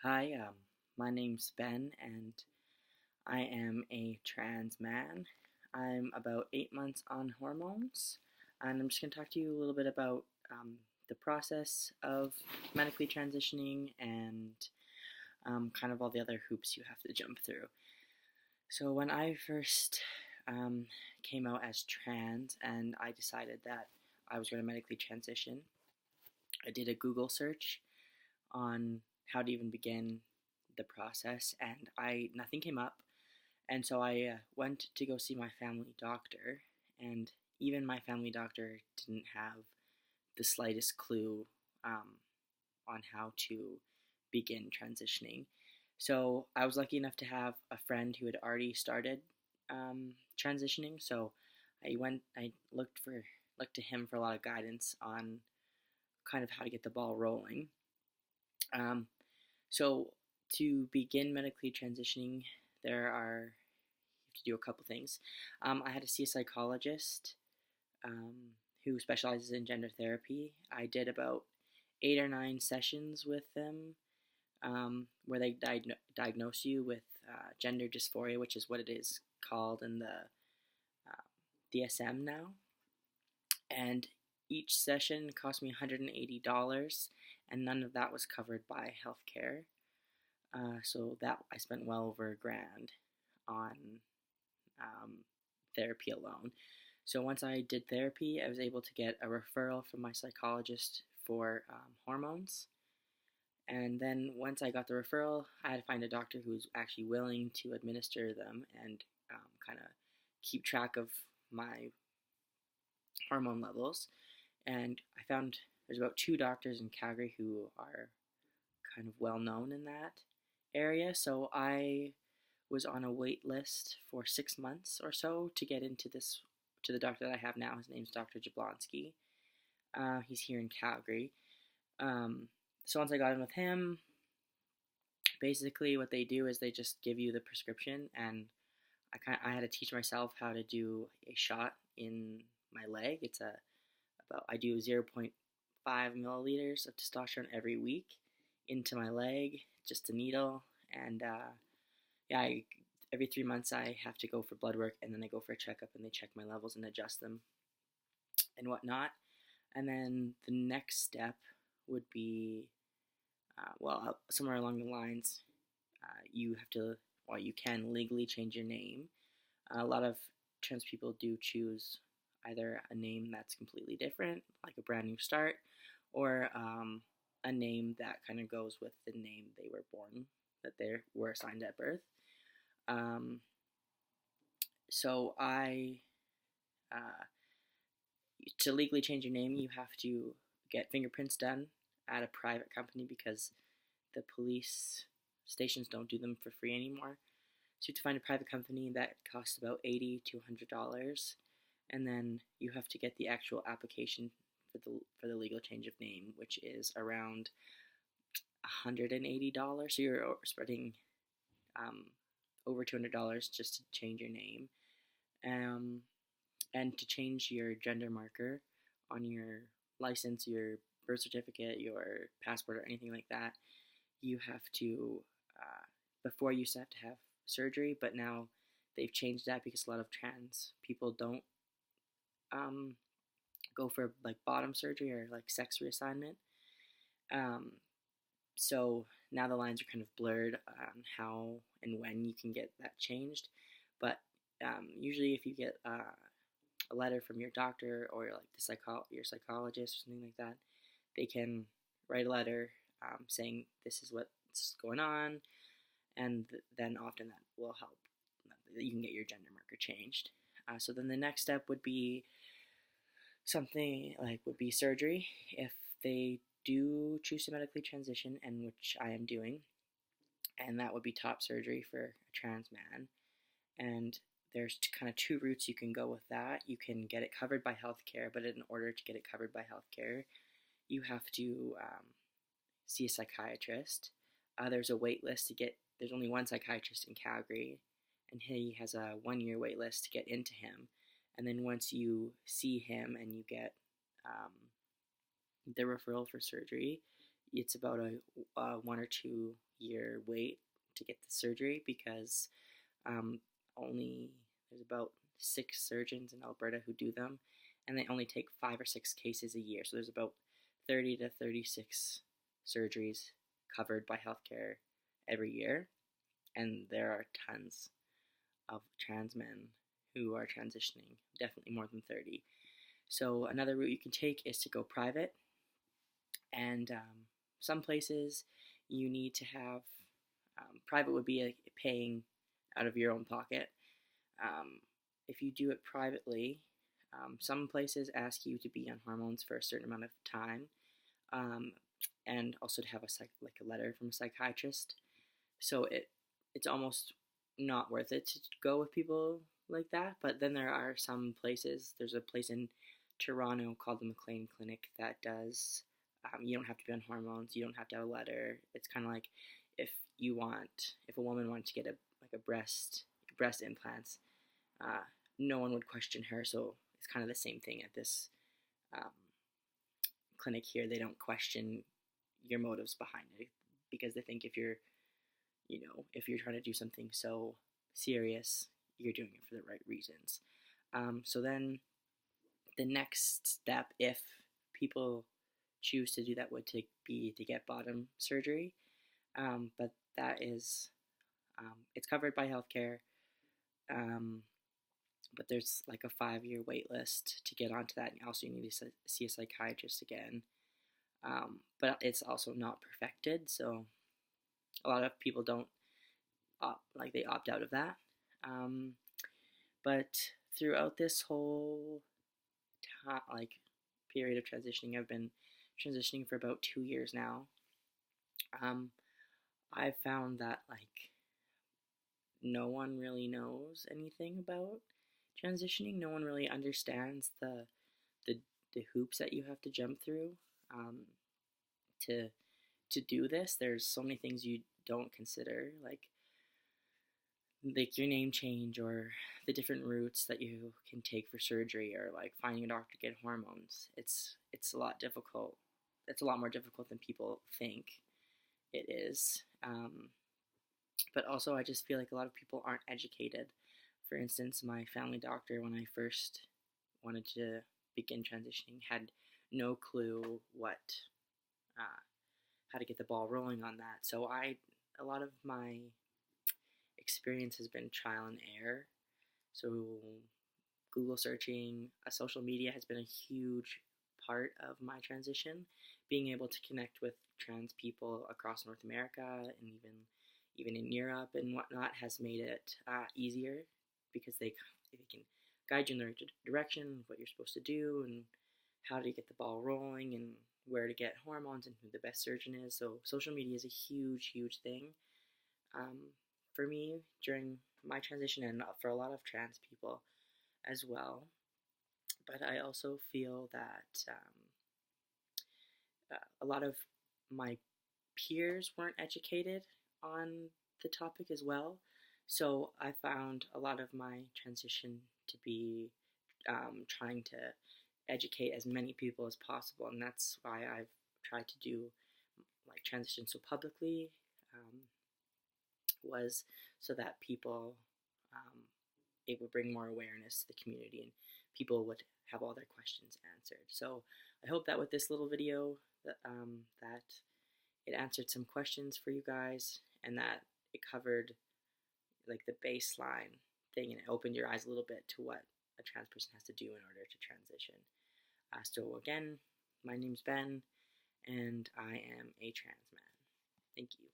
Hi, my name's Ben, and I am a trans man. I'm about 8 months on hormones, and I'm just going to talk to you a little bit about the process of medically transitioning and kind of all the other hoops you have to jump through. So, when I first um, came out as trans and I decided that I was going to medically transition, I did a Google search on how to even begin the process, and I nothing came up. And so I went to go see my family doctor, and even my family doctor didn't have the slightest clue um, on how to begin transitioning. So I was lucky enough to have a friend who had already started transitioning. So I looked to him for a lot of guidance on kind of how to get the ball rolling. Um, So to begin medically transitioning, you have to do a couple things. I had to see a psychologist who specializes in gender therapy. I did about 8 or 9 sessions with them where they diagnose you with gender dysphoria, which is what it is called in the DSM now. And each session cost me $180, and none of that was covered by healthcare. So that I spent well over $1,000 on um, therapy alone. So once I did therapy, I was able to get a referral from my psychologist for hormones. And then once I got the referral, I had to find a doctor who was actually willing to administer them and kind of keep track of my hormone levels. And I found there's about 2 doctors in Calgary who are kind of well known in that area. So I was on a wait list for 6 months or so to get into this to the doctor that I have now. His name's Dr. Jablonski. He's here in Calgary. So once I got in with him, basically what they do is they just give you the prescription, and I had to teach myself how to do a shot in my leg. I do 0.5 milliliters of testosterone every week into my leg, just a needle, and yeah, every 3 months I have to go for blood work, and then I go for a checkup, and they check my levels and adjust them and whatnot. And then the next step would be, somewhere along the lines, you have to, you can legally change your name. A lot of trans people do choose either a name that's completely different, like a brand new start, or a name that kind of goes with the name they were born, that they were assigned at birth. Um, so uh, to legally change your name, you have to get fingerprints done at a private company because the police stations don't do them for free anymore. So you have to find a private company that costs about $80 to $100, and then you have to get the actual application for the legal change of name, which is around $180. So you're spreading um, over $200 just to change your name, um, and to change your gender marker on your license, your birth certificate, your passport, or anything like that. You have to before you used to have surgery, but now they've changed that because a lot of trans people don't um, go for like bottom surgery or like sex reassignment. Um, so now the lines are kind of blurred on how and when you can get that changed. But usually, if you get a letter from your doctor or like your psychologist or something like that, they can write a letter saying this is what's going on, and then often that will help. You can get your gender marker changed. So then the next step would be surgery if they do choose to medically transition, and which I am doing, and that would be top surgery for a trans man. And there's kind of 2 routes you can go with that. You can get it covered by healthcare, but in order to get it covered by healthcare, you have to see a psychiatrist. There's a wait list to get. There's only one psychiatrist in Calgary, and he has a 1-year wait list to get into him. And then once you see him and you get the referral for surgery, it's about a 1 or 2 year wait to get the surgery because um, only there's about 6 surgeons in Alberta who do them, and they only take 5 or 6 cases a year. So there's about 30 to 36 surgeries covered by healthcare every year, and there are tons of trans men who are transitioning, definitely more than 30. So another route you can take is to go private, and some places you need to have private would be paying out of your own pocket. Um, if you do it privately, some places ask you to be on hormones for a certain amount of time, um, and also to have like a letter from a psychiatrist. So it's almost not worth it to go with people like that. But then there are some places. There's a place in Toronto called the McLean Clinic that does. You don't have to be on hormones. You don't have to have a letter. It's kind of like if a woman wanted to get a breast implants, uh, no one would question her. So it's kind of the same thing at this um, clinic here. They don't question your motives behind it because they think if you're trying to do something so serious, you're doing it for the right reasons. So then the next step, if people choose to do that, would be to get bottom surgery. But that is, it's covered by healthcare, um, but there's like a 5 year wait list to get onto that. And also, you need to see a psychiatrist again. But it's also not perfected, so a lot of people don't they opt out of that. Um, but throughout this whole period of transitioning, I've been transitioning for about 2 years now. I've found that no one really knows anything about transitioning. No one really understands the, the hoops that you have to jump through to do this. There's so many things you don't consider, like your name change or the different routes that you can take for surgery, or like finding a doctor to get hormones. It's a lot difficult. It's a lot more difficult than people think it is. But also, I just feel like a lot of people aren't educated. For instance, my family doctor, when I first wanted to begin transitioning, had no clue how to get the ball rolling on that. So a lot of my experience has been trial and error. So Google searching, social media has been a huge part of my transition. Being able to connect with trans people across North America and even in Europe and whatnot has made it easier because they can guide you in the right direction, what you're supposed to do, and how to get the ball rolling, and where to get hormones, and who the best surgeon is. So social media is a huge, huge thing for me during my transition, and for a lot of trans people as well. But I also feel that a lot of my peers weren't educated on the topic as well. So I found a lot of my transition to be trying to educate as many people as possible, and that's why I've tried to do transition so publicly, was so that people it would bring more awareness to the community and people would have all their questions answered. So I hope that with this little video that it answered some questions for you guys, and that it covered the baseline thing, and it opened your eyes a little bit to what a trans person has to do in order to transition. So again, my name's Ben, and I am a trans man. Thank you.